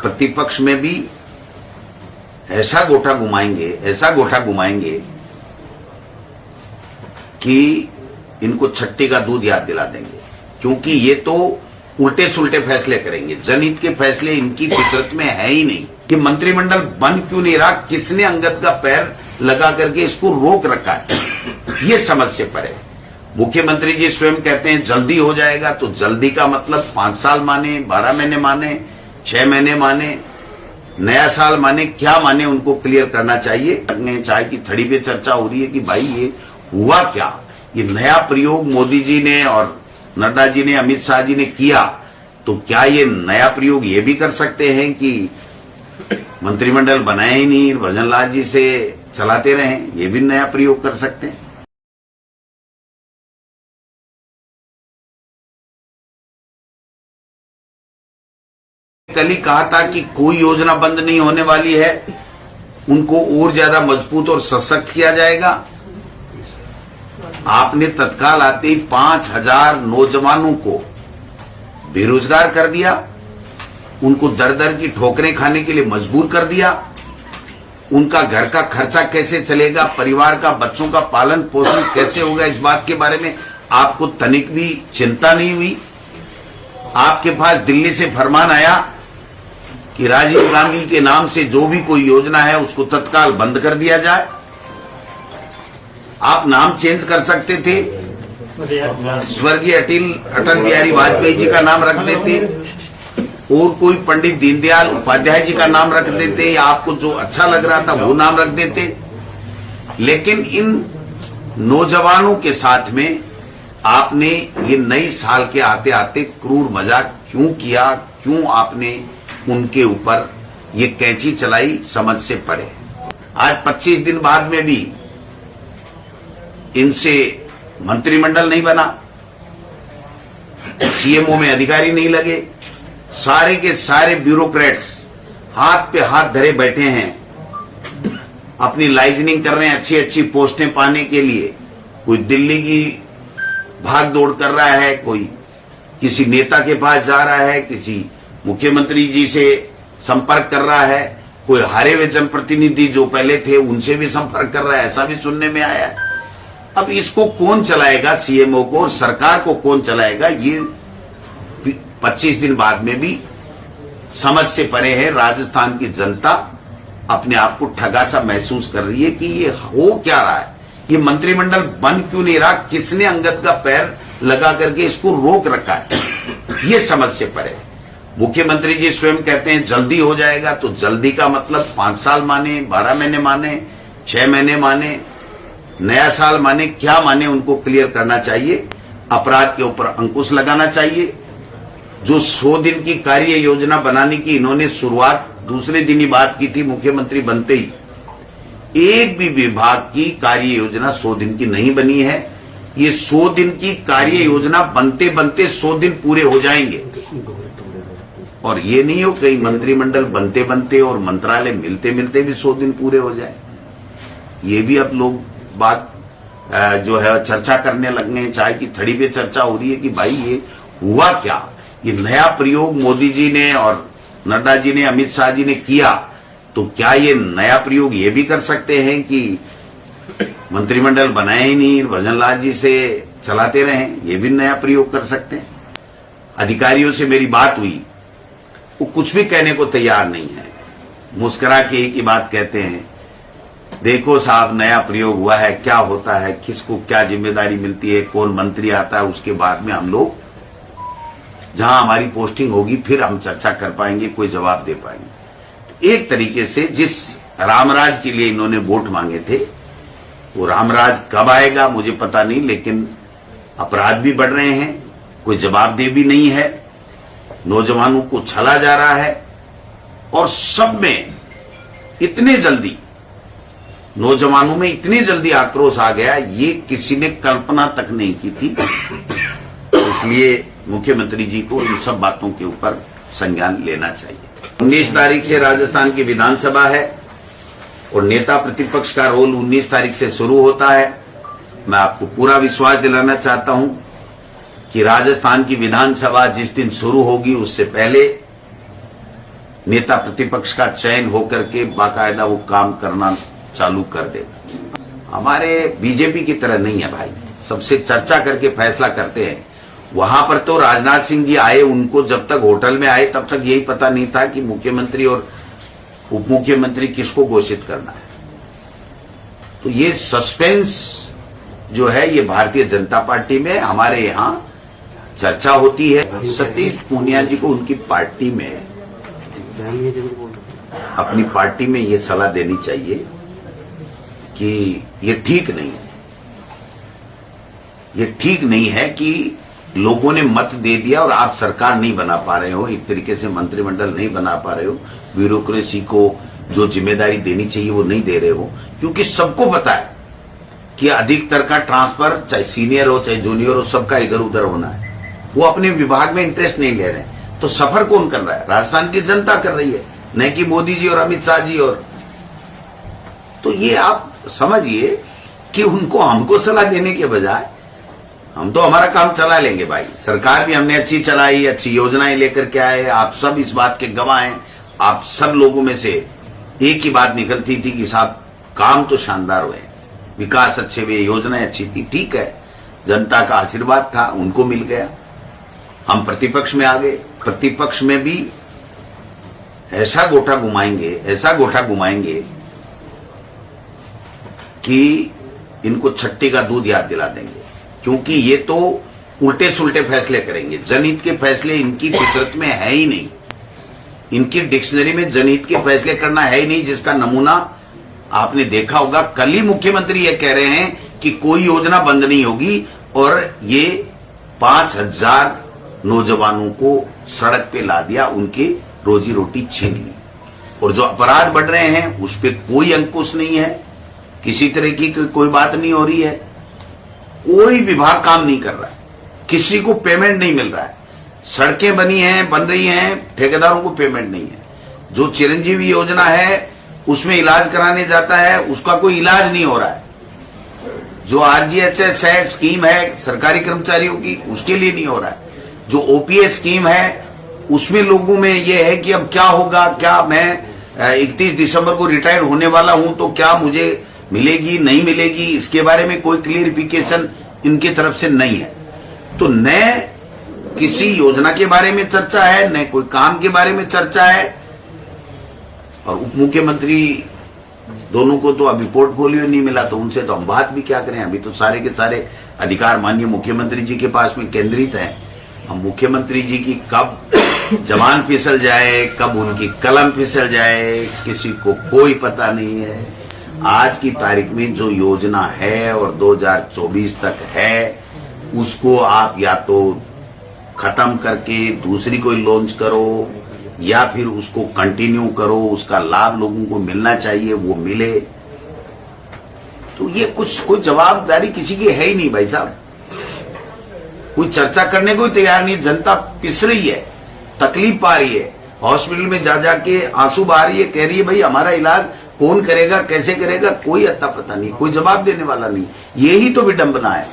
प्रतिपक्ष में भी ऐसा गोठा घुमाएंगे कि इनको छट्टी का दूध याद दिला देंगे, क्योंकि ये तो उल्टे सुलटे फैसले करेंगे। जनहित के फैसले इनकी फितरत में है ही नहीं। कि मंत्रिमंडल बन क्यों नहीं रहा, किसने अंगद का पैर लगा करके इसको रोक रखा है, ये समझ से परे। मुख्यमंत्री जी स्वयं कहते हैं जल्दी हो जाएगा, तो जल्दी का मतलब 5 साल माने, 12 महीने माने, 6 महीने माने, नया साल माने, क्या माने, उनको क्लियर करना चाहिए। चाय की थड़ी पे चर्चा हो रही है कि भाई ये हुआ क्या, ये नया प्रयोग मोदी जी ने और नड्डा जी ने, अमित शाह जी ने किया, तो क्या ये नया प्रयोग ये भी कर सकते हैं कि मंत्रिमंडल बनाए ही नहीं, भजन लाल जी से चलाते रहे, ये भी नया प्रयोग कर सकते हैं। कल ही कहा था कि कोई योजना बंद नहीं होने वाली है, उनको और ज्यादा मजबूत और सशक्त किया जाएगा। आपने तत्काल आते ही 5000 नौजवानों को बेरोजगार कर दिया, उनको दर दर की ठोकरें खाने के लिए मजबूर कर दिया। उनका घर का खर्चा कैसे चलेगा, परिवार का, बच्चों का पालन पोषण कैसे होगा, इस बात के बारे में आपको तनिक भी चिंता नहीं हुई। आपके पास दिल्ली से फरमान आया कि राजीव गांधी के नाम से जो भी कोई योजना है उसको तत्काल बंद कर दिया जाए। आप नाम चेंज कर सकते थे, स्वर्गीय अटल बिहारी वाजपेयी जी का नाम रख देते, और कोई पंडित दीनदयाल उपाध्याय जी का नाम रख देते, या आपको जो अच्छा लग रहा था वो नाम रख देते। लेकिन इन नौजवानों के साथ में आपने ये नई साल के आते आते क्रूर मजाक क्यों किया, क्यों आपने उनके ऊपर ये कैंची चलाई, समझ से परे। आज 25 दिन बाद में भी इनसे मंत्रिमंडल नहीं बना, सीएमओ में अधिकारी नहीं लगे, सारे के सारे ब्यूरोक्रेट्स हाथ पे हाथ धरे बैठे हैं, अपनी लाइजनिंग कर रहे हैं अच्छी अच्छी पोस्टें पाने के लिए। कोई दिल्ली की भाग दौड़ कर रहा है, कोई किसी नेता के पास जा रहा है, किसी मुख्यमंत्री जी से संपर्क कर रहा है, कोई हारे हुए जनप्रतिनिधि जो पहले थे उनसे भी संपर्क कर रहा है, ऐसा भी सुनने में आया है। अब इसको कौन चलाएगा, सीएमओ को और सरकार को कौन चलाएगा, ये 25 दिन बाद में भी समझ से परे है। राजस्थान की जनता अपने आप को ठगा सा महसूस कर रही है कि ये हो क्या रहा है, ये मंत्रिमंडल बन क्यों नहीं रहा, किसने अंगद का पैर लगा करके इसको रोक रखा है, ये समझ से परे। मुख्यमंत्री जी स्वयं कहते हैं जल्दी हो जाएगा, तो जल्दी का मतलब 5 साल माने, 12 महीने माने, 6 महीने माने, नया साल माने, क्या माने, उनको क्लियर करना चाहिए। अपराध के ऊपर अंकुश लगाना चाहिए। जो 100 दिन की कार्य योजना बनाने की इन्होंने शुरुआत दूसरे दिन ही बात की थी, मुख्यमंत्री बनते ही एक भी विभाग की कार्य योजना 100 दिन की नहीं बनी है। ये 100 दिन की कार्य योजना बनते बनते 100 दिन पूरे हो जाएंगे, और ये नहीं हो कहीं मंत्रिमंडल बनते बनते और मंत्रालय मिलते मिलते भी 100 दिन पूरे हो जाए। ये भी अब लोग बात जो है चर्चा करने लग गए हैं। चाय की थड़ी पे चर्चा हो रही है कि भाई ये हुआ क्या, ये नया प्रयोग मोदी जी ने और नड्डा जी ने, अमित शाह जी ने किया, तो क्या ये नया प्रयोग ये भी कर सकते हैं कि मंत्रिमंडल बनाए ही नहीं, भजन लाल जी से चलाते रहे, ये भी नया प्रयोग कर सकते हैं। अधिकारियों से मेरी बात हुई, वो कुछ भी कहने को तैयार नहीं है, मुस्कुरा के एक ही बात कहते हैं, देखो साहब नया प्रयोग हुआ है, क्या होता है, किसको क्या जिम्मेदारी मिलती है, कौन मंत्री आता है, उसके बाद में हम लोग जहां हमारी पोस्टिंग होगी फिर हम चर्चा कर पाएंगे, कोई जवाब दे पाएंगे। एक तरीके से जिस रामराज के लिए इन्होंने वोट मांगे थे, वो रामराज कब आएगा मुझे पता नहीं, लेकिन अपराध भी बढ़ रहे हैं, कोई जवाबदेही भी नहीं है, नौजवानों को छला जा रहा है, और सब में इतने जल्दी नौजवानों में इतनी जल्दी आक्रोश आ गया, ये किसी ने कल्पना तक नहीं की थी। इसलिए मुख्यमंत्री जी को इन सब बातों के ऊपर संज्ञान लेना चाहिए। 19 तारीख से राजस्थान की विधानसभा है और नेता प्रतिपक्ष का रोल 19 तारीख से शुरू होता है। मैं आपको पूरा विश्वास दिलाना चाहता हूं कि राजस्थान की विधानसभा जिस दिन शुरू होगी उससे पहले नेता प्रतिपक्ष का चयन होकर के बाकायदा वो काम करना चालू कर देगा। हमारे बीजेपी की तरह नहीं है भाई, सबसे चर्चा करके फैसला करते हैं। वहां पर तो राजनाथ सिंह जी आए, उनको जब तक होटल में आए तब तक यही पता नहीं था कि मुख्यमंत्री और उप मुख्यमंत्री किसको घोषित करना है। तो ये सस्पेंस जो है ये भारतीय जनता पार्टी में हमारे यहां चर्चा होती है। सतीश पूनिया जी को उनकी पार्टी में, अपनी पार्टी में ये सलाह देनी चाहिए कि ये ठीक नहीं है, ये ठीक नहीं है कि लोगों ने मत दे दिया और आप सरकार नहीं बना पा रहे हो, एक तरीके से मंत्रिमंडल नहीं बना पा रहे हो, ब्यूरोक्रेसी को जो जिम्मेदारी देनी चाहिए वो नहीं दे रहे हो, क्योंकि सबको पता है कि अधिकतर का ट्रांसफर चाहे सीनियर हो चाहे जूनियर हो सबका इधर उधर होना है। वो अपने विभाग में इंटरेस्ट नहीं ले रहे, तो सफर कौन कर रहा है? राजस्थान की जनता कर रही है, न कि मोदी जी और अमित शाह जी। और तो ये आप समझिए कि उनको हमको सलाह देने के बजाय हम तो हमारा काम चला लेंगे भाई। सरकार भी हमने अच्छी चलाई, अच्छी योजनाएं लेकर के आए, आप सब इस बात के गवाह हैं। आप सब लोगों में से एक ही बात निकलती थी कि साहब काम तो शानदार हुए, विकास अच्छे हुए, योजनाएं अच्छी थी। ठीक है, जनता का आशीर्वाद था, उनको मिल गया। हम प्रतिपक्ष में आ गए, प्रतिपक्ष में भी ऐसा गोटा घुमाएंगे कि इनको छट्टी का दूध याद दिला देंगे, क्योंकि ये तो उल्टे सुलटे फैसले करेंगे। जनहित के फैसले इनकी फितरत में है ही नहीं, इनकी डिक्शनरी में जनहित के फैसले करना है ही नहीं, जिसका नमूना आपने देखा होगा। कल ही मुख्यमंत्री ये कह रहे हैं कि कोई योजना बंद नहीं होगी और ये 5000 नौजवानों को सड़क पे ला दिया, उनकी रोजी रोटी छीन ली। और जो अपराध बढ़ रहे हैं उस पर कोई अंकुश नहीं है, किसी तरह की कोई बात नहीं हो रही है, कोई विभाग काम नहीं कर रहा है, किसी को पेमेंट नहीं मिल रहा है। सड़कें बन रही हैं, ठेकेदारों को पेमेंट नहीं है। जो चिरंजीवी योजना है उसमें इलाज कराने जाता है, उसका कोई इलाज नहीं हो रहा है। जो आरजीएचएस है, स्कीम है सरकारी कर्मचारियों की, उसके लिए नहीं हो रहा है। जो ओपीएस स्कीम है उसमें लोगों में यह है कि अब क्या होगा, क्या मैं 31 दिसंबर को रिटायर होने वाला हूं तो क्या मुझे मिलेगी नहीं मिलेगी, इसके बारे में कोई क्लियरिफिकेशन इनकी तरफ से नहीं है। तो न किसी योजना के बारे में चर्चा है, न कोई काम के बारे में चर्चा है। और उप मुख्यमंत्री दोनों को तो अभी पोर्टफोलियो नहीं मिला, तो उनसे तो हम बात भी क्या करें। अभी तो सारे के सारे अधिकार माननीय मुख्यमंत्री जी के पास में केंद्रित हैं। हम मुख्यमंत्री जी की कब जबान फिसल जाए, कब उनकी कलम फिसल जाए, किसी को कोई पता नहीं है। आज की तारीख में जो योजना है और 2024 तक है, उसको आप या तो खत्म करके दूसरी कोई लॉन्च करो या फिर उसको कंटिन्यू करो, उसका लाभ लोगों को मिलना चाहिए, वो मिले। तो ये कोई जवाबदारी किसी की है ही नहीं भाई साहब। कोई चर्चा करने को ही तैयार नहीं। जनता पिस रही है, तकलीफ पा रही है, हॉस्पिटल में जा जाके आंसू बहा रही है, कह रही है भाई हमारा इलाज कौन करेगा, कैसे करेगा, कोई अता पता नहीं, कोई जवाब देने वाला नहीं। यही तो विडंबना है।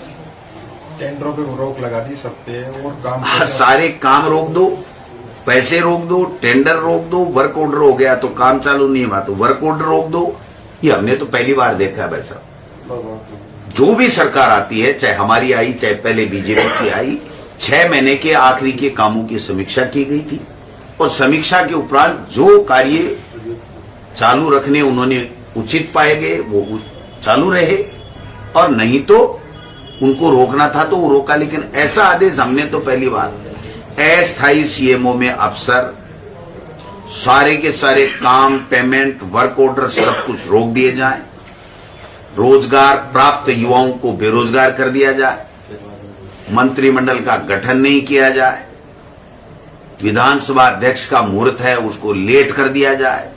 टेंडरों पे रोक लगा दी सब पे और काम सारे काम रोक दो, पैसे रोक दो, टेंडर रोक दो, वर्क ऑर्डर हो गया तो काम चालू नहीं हुआ तो वर्क ऑर्डर रोक दो। ये हमने तो पहली बार देखा है भाई साहब। जो भी सरकार आती है, चाहे हमारी आई चाहे पहले बीजेपी की आई, 6 महीने के आखिरी के कामों की समीक्षा की गई थी और समीक्षा के उपरांत जो कार्य चालू रखने उन्होंने उचित पाए गए वो चालू रहे, और नहीं तो उनको रोकना था तो वो रोका। लेकिन ऐसा आदेश हमने तो पहली बार, अस्थायी सीएमओ में अफसर सारे के सारे काम, पेमेंट, वर्क ऑर्डर सब कुछ रोक दिए जाए, रोजगार प्राप्त युवाओं को बेरोजगार कर दिया जाए, मंत्रिमंडल का गठन नहीं किया जाए, विधानसभा अध्यक्ष का मुहूर्त है उसको लेट कर दिया जाए,